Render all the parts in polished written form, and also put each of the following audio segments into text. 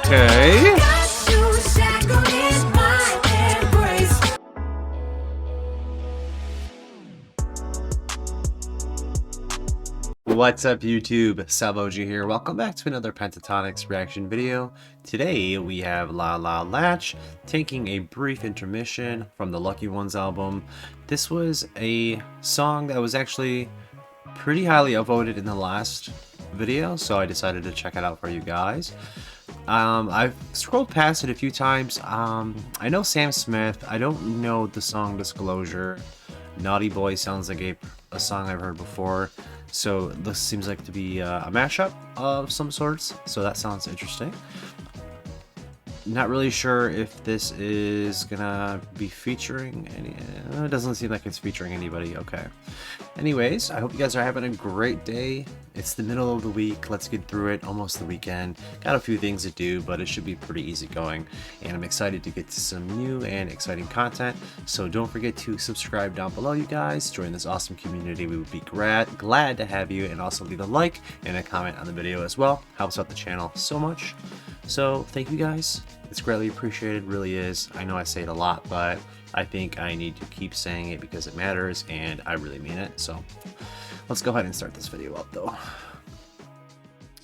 Okay. What's up YouTube, SalvoG here. Welcome back to another Pentatonix reaction video. Today we have Latch taking a brief intermission from the Lucky Ones album. This was a song that was actually pretty highly upvoted in the last video, so I decided to check it out for you guys. I've scrolled past it a few times. I know Sam Smith. I don't know the song Disclosure. Naughty Boy sounds like a song I've heard before. So this seems like to be a mashup of some sorts, so that sounds interesting. Not really sure if this is gonna be featuring any. It doesn't seem like it's featuring anybody. Okay. Anyways, I hope you guys are having a great day. It's the middle of the week. Let's get through it. Almost the weekend. Got a few things to do, but it should be pretty easy going. And I'm excited to get to some new and exciting content. So don't forget to subscribe down below, you guys. Join this awesome community. We would be glad to have you, and also leave a like and a comment on the video as well. Helps out the channel so much. So thank you guys. It's greatly appreciated, really is. I know I say it a lot, but I think I need to keep saying it because it matters and I really mean it. So let's go ahead and start this video up though.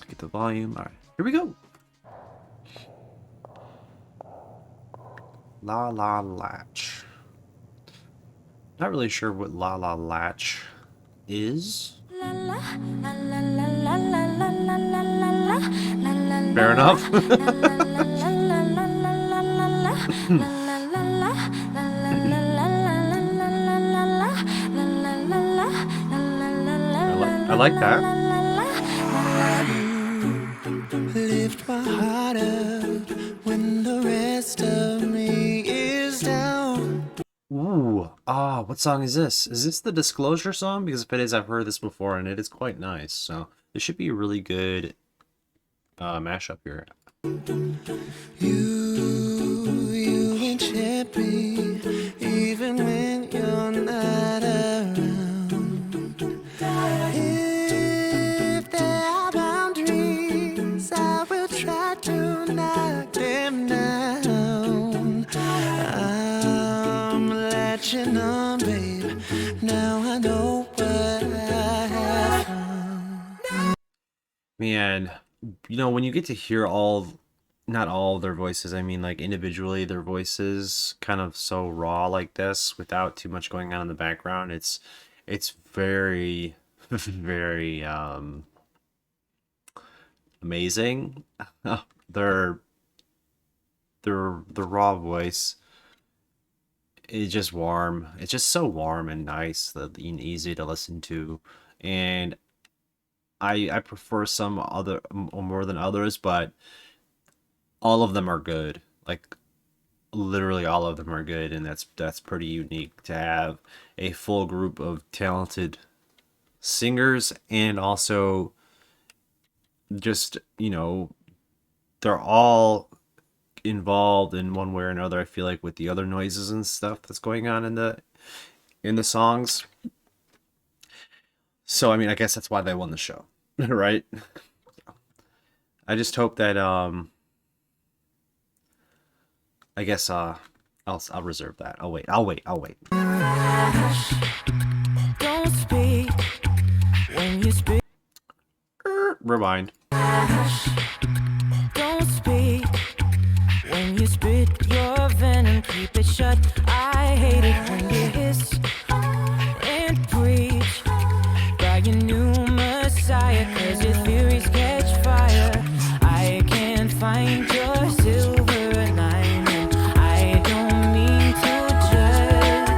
Get the volume. All right, here we go. Latch. Not really sure what Latch is. Fair enough. I like that. Lift my heart up when the rest of me is down. Ooh, what song is this? Is this the Disclosure song? Because if it is, I've heard this before and it is quite nice. So this should be a really good mashup here. You enchant me even when you're not around. If there are boundaries, I will try to knock them down. I'm latching on, babe. Now I know what I have found. Man, you know, when you get to hear not all their voices, I mean like individually their voices kind of so raw like this without too much going on in the background, it's very very amazing. their raw voice is just warm. It's just so warm and nice and easy to listen to, and I prefer some other more than others, but all of them are good. Like literally all of them are good, and that's pretty unique to have a full group of talented singers, and also just, you know, they're all involved in one way or another, I feel like, with the other noises and stuff that's going on in the songs. So I mean, I guess that's why they won the show. Right? I just hope that I guess I'll reserve that. I'll wait. Don't speak when you speak. Rewind. Don't speak when you spit your venom, keep it shut. I hate it when you hiss and preach by your new Messiah, 'cause your theories catch fire. I can't find your silver lining. I don't mean to judge,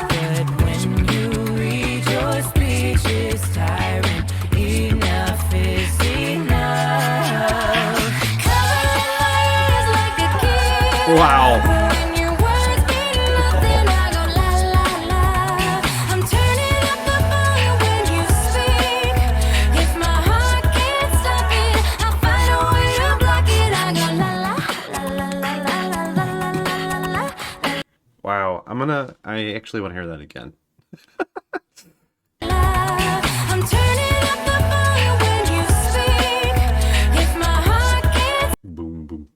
but when you read your speech, it's tiring. Enough is enough. Covering my ears like a kid. Wow. Wow, I actually want to hear that again. I'm turning up the volume when you speak. If my heart gets boom, boom,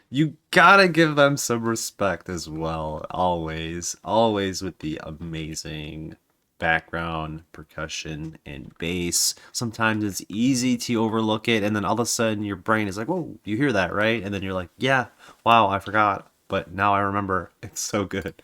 You gotta give them some respect as well. Always. Always with the amazing background, percussion, and bass. Sometimes it's easy to overlook it, and then all of a sudden your brain is like, whoa, you hear that, right? And then you're like, yeah, wow, I forgot. But now I remember. It's so good.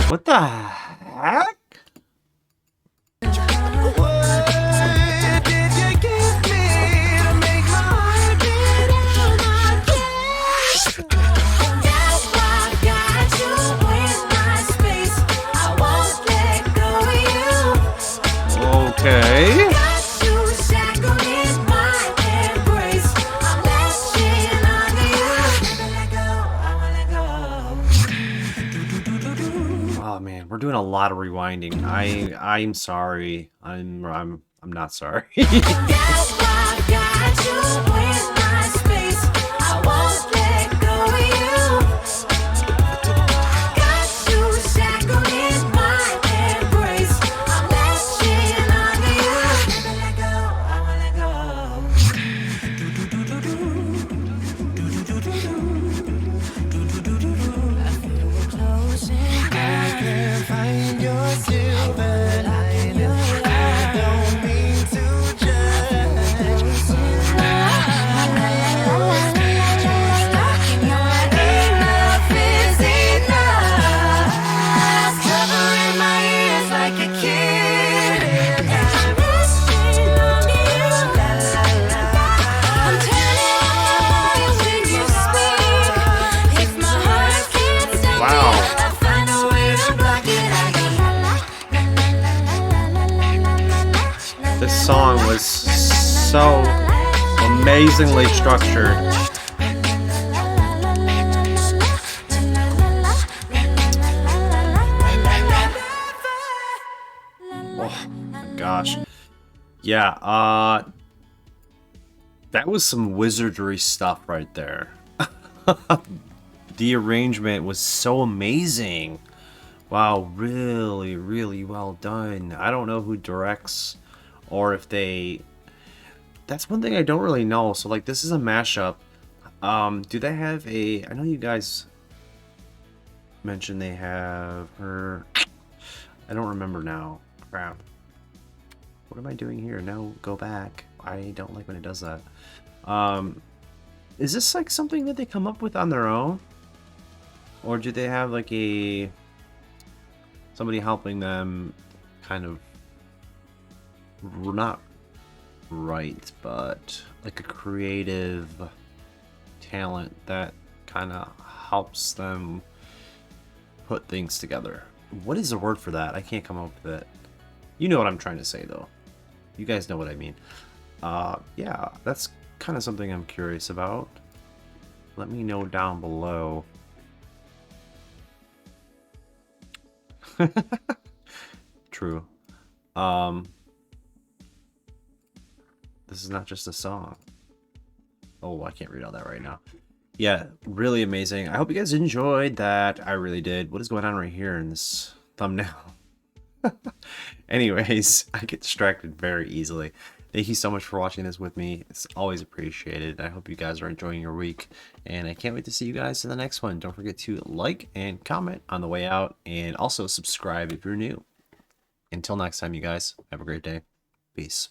What the heck? Okay. Oh man, we're doing a lot of rewinding. I'm sorry. I'm not sorry. This song was so amazingly structured. Oh my gosh. Yeah, that was some wizardry stuff right there. The arrangement was so amazing. Wow, really, really well done. I don't know who directs or if they... That's one thing I don't really know. So, like, this is a mashup. Do they have a... I know you guys mentioned they have her... I don't remember now. Crap. What am I doing here? No, go back. I don't like when it does that. Is this, like, something that they come up with on their own? Or do they have, like, a... somebody helping them kind of... not right, but like a creative talent that kind of helps them put things together. What is the word for that? I can't come up with it. You know what I'm trying to say, though. You guys know what I mean. Yeah, that's kind of something I'm curious about. Let me know down below. True. This is not just a song. Oh, I can't read all that right now. Yeah, really amazing. I hope you guys enjoyed that. I really did. What is going on right here in this thumbnail? Anyways, I get distracted very easily. Thank you so much for watching this with me. It's always appreciated. I hope you guys are enjoying your week. And I can't wait to see you guys in the next one. Don't forget to like and comment on the way out. And also subscribe if you're new. Until next time, you guys. Have a great day. Peace.